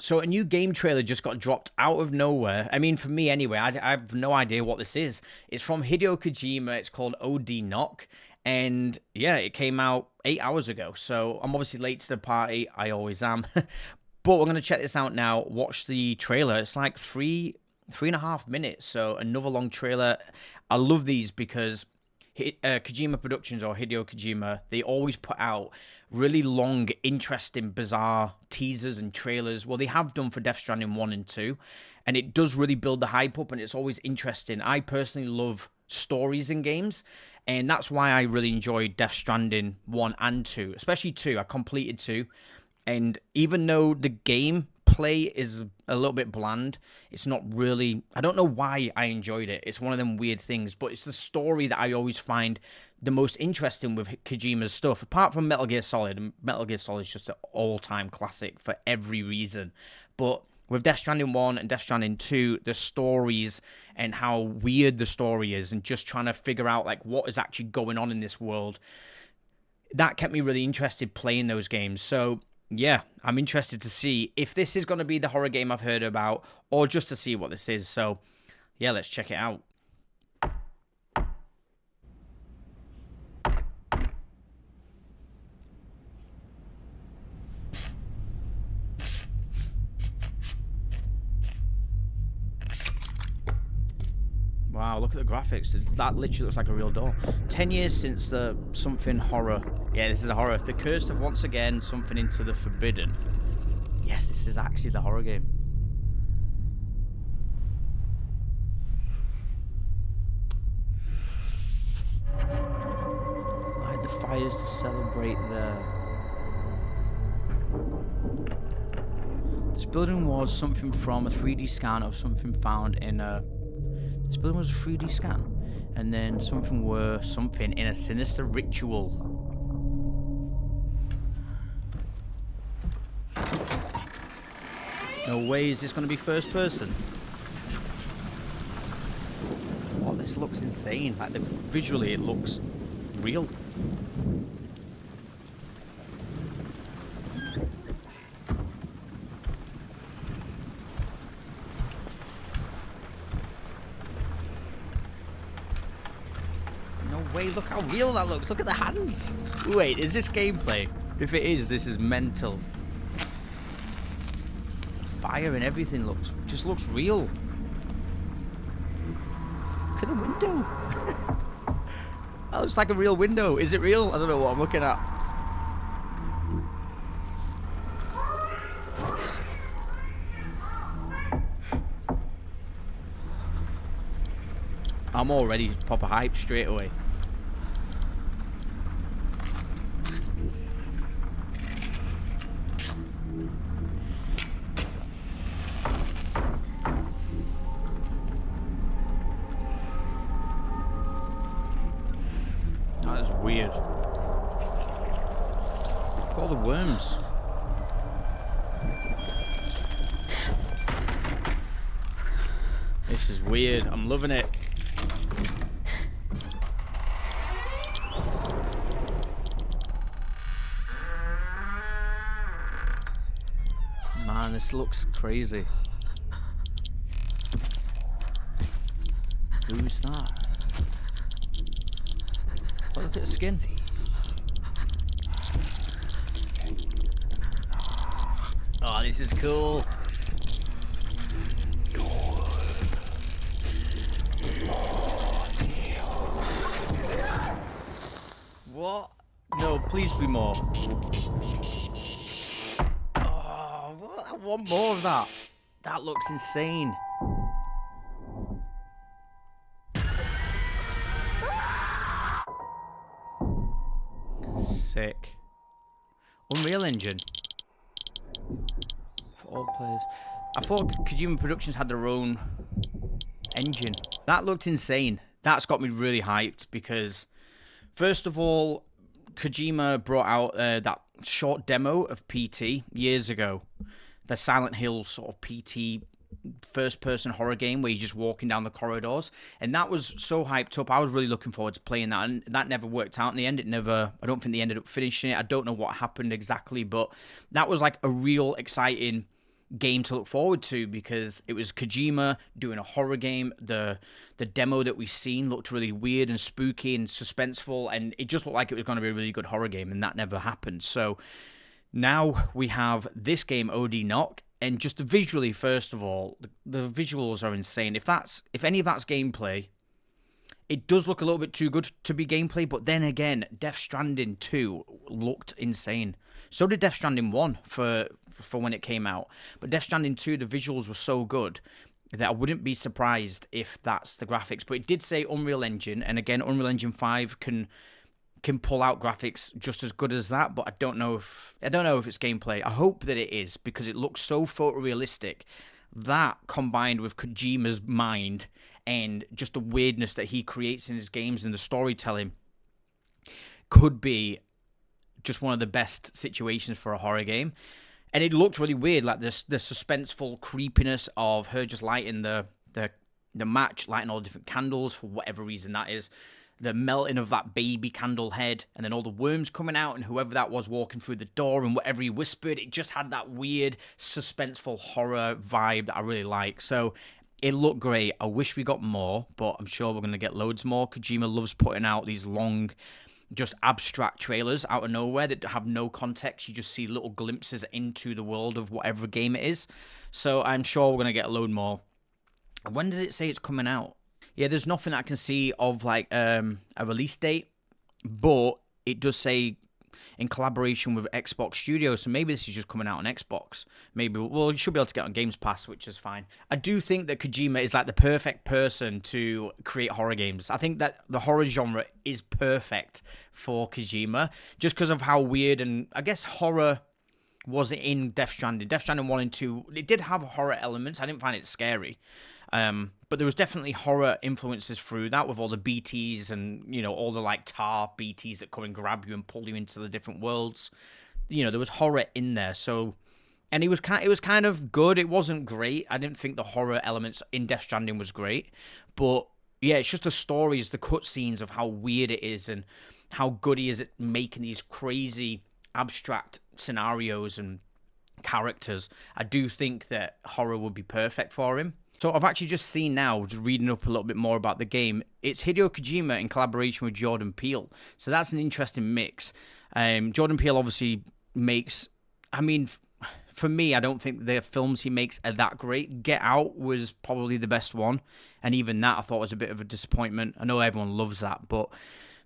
So a new game trailer just got dropped out of nowhere. I mean, for me anyway, I have no idea what this is. It's from Hideo Kojima. It's called OD Knock. And yeah, it came out 8 hours ago. So I'm obviously late to the party. I always am. But we're going to check this out now. Watch the trailer. It's like three and a half minutes. So another long trailer. I love these because Kojima Productions or Hideo Kojima, they always put out really long, interesting, bizarre teasers and trailers. Well, they have done for Death Stranding 1 and 2, and it does really build the hype up, and it's always interesting. I personally love stories in games, and that's why I really enjoyed Death Stranding 1 and 2, especially 2. I completed 2, and even though the game play is a little bit bland, it's not really, I don't know why I enjoyed it. It's one of them weird things, but it's the story that I always find the most interesting with Kojima's stuff, apart from Metal Gear Solid. And Metal Gear Solid is just an all-time classic for every reason. But with Death Stranding 1 and Death Stranding 2, the stories and how weird the story is, and just trying to figure out like what is actually going on in this world, that kept me really interested playing those games. So yeah, I'm interested to see if this is going to be the horror game I've heard about, or just to see what this is. So yeah, let's check it out. Wow, look at the graphics. That literally looks like a real door. 10 years since the something horror. Yeah, this is a horror. The cursed have once again something into the forbidden. Yes, this is actually the horror game. Light the fires to celebrate This building was something from a 3D scan of something found in a... This building was a 3D scan, and then something in a sinister ritual. No way is this going to be first person. Oh, this looks insane. Like visually, it looks real. Wait, look how real that looks. Look at the hands. Wait, is this gameplay? If it is, this is mental. Fire and everything just looks real. Look at the window. That looks like a real window. Is it real? I don't know what I'm looking at. I'm already proper hyped straight away. That is weird. Look at all the worms. This is weird. I'm loving it. Man, this looks crazy. Who's that? Oh, look at the skin. Oh, this is cool. What? No, please be more. Oh, what? I want more of that. That looks insane. Sick. Unreal Engine. For all players. I thought Kojima Productions had their own engine. That looked insane. That's got me really hyped because, first of all, Kojima brought out that short demo of PT years ago. The Silent Hill sort of PT first-person horror game where you're just walking down the corridors, and that was so hyped up. I was really looking forward to playing that, and that never worked out in the end. I don't think they ended up finishing it. I don't know what happened exactly, but that was like a real exciting game to look forward to, because it was Kojima doing a horror game. The demo that we seen looked really weird and spooky and suspenseful, and it just looked like it was going to be a really good horror game, and that never happened. So now we have this game, OD Knock, and just visually, first of all, the visuals are insane. If any of that's gameplay, it does look a little bit too good to be gameplay, but then again, Death Stranding 2 looked insane. So did Death Stranding 1 for when it came out. But Death Stranding 2, the visuals were so good that I wouldn't be surprised if that's the graphics. But it did say Unreal Engine, and again, Unreal Engine 5 can pull out graphics just as good as that, but I don't know if it's gameplay. I hope that it is, because it looks so photorealistic. That, combined with Kojima's mind and just the weirdness that he creates in his games and the storytelling, could be just one of the best situations for a horror game. And it looked really weird, like the suspenseful creepiness of her just lighting the match, lighting all the different candles for whatever reason that is. The melting of that baby candle head, and then all the worms coming out, and whoever that was walking through the door, and whatever he whispered, it just had that weird, suspenseful horror vibe that I really like. So it looked great. I wish we got more, but I'm sure we're going to get loads more. Kojima loves putting out these long, just abstract trailers out of nowhere that have no context. You just see little glimpses into the world of whatever game it is. So I'm sure we're going to get a load more. When does it say it's coming out? Yeah, there's nothing I can see of like a release date, but it does say in collaboration with Xbox Studios, so maybe this is just coming out on Xbox. Maybe, well, you should be able to get on Games Pass, which is fine. I do think that Kojima is like the perfect person to create horror games. I think that the horror genre is perfect for Kojima, just because of how weird, and I guess horror was in Death Stranding. Death Stranding 1 and 2, it did have horror elements. I didn't find it scary. But there was definitely horror influences through that, with all the BTs and, you know, all the like tar BTs that come and grab you and pull you into the different worlds. You know, there was horror in there. So, and it was kind of good. It wasn't great. I didn't think the horror elements in Death Stranding was great, but yeah, it's just the stories, the cutscenes of how weird it is and how good he is at making these crazy abstract scenarios and characters. I do think that horror would be perfect for him. So I've actually just seen now, just reading up a little bit more about the game, it's Hideo Kojima in collaboration with Jordan Peele. So that's an interesting mix. Jordan Peele obviously makes, I mean, for me, I don't think the films he makes are that great. Get Out was probably the best one, and even that I thought was a bit of a disappointment. I know everyone loves that, but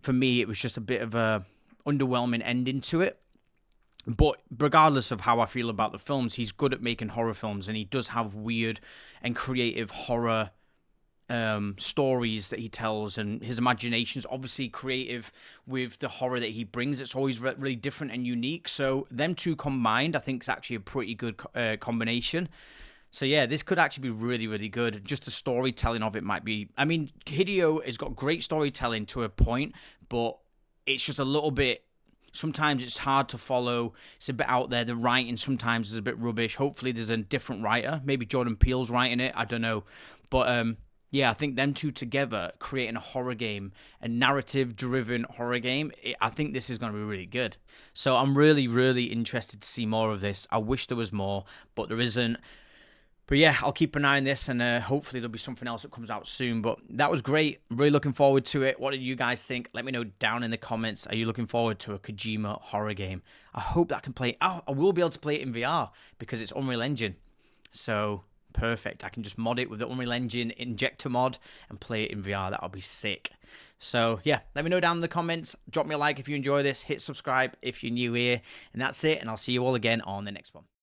for me, it was just a bit of a underwhelming ending to it. But regardless of how I feel about the films, he's good at making horror films, and he does have weird and creative horror stories that he tells, and his imagination's obviously creative with the horror that he brings. It's always really different and unique. So them two combined, I think, is actually a pretty good combination. So yeah, this could actually be really, really good. Just the storytelling of it might be... I mean, Hideo has got great storytelling to a point, but it's just a little bit... Sometimes it's hard to follow. It's a bit out there. The writing sometimes is a bit rubbish. Hopefully there's a different writer. Maybe Jordan Peele's writing it. I don't know. But yeah, I think them two together creating a horror game, a narrative-driven horror game, I think this is going to be really good. So I'm really, really interested to see more of this. I wish there was more, but there isn't. But yeah, I'll keep an eye on this, and hopefully there'll be something else that comes out soon. But that was great. I'm really looking forward to it. What did you guys think? Let me know down in the comments. Are you looking forward to a Kojima horror game? I hope that I can play... Oh, I will be able to play it in VR because it's Unreal Engine. So, perfect. I can just mod it with the Unreal Engine injector mod and play it in VR. That'll be sick. So, yeah, let me know down in the comments. Drop me a like if you enjoy this. Hit subscribe if you're new here. And that's it, and I'll see you all again on the next one.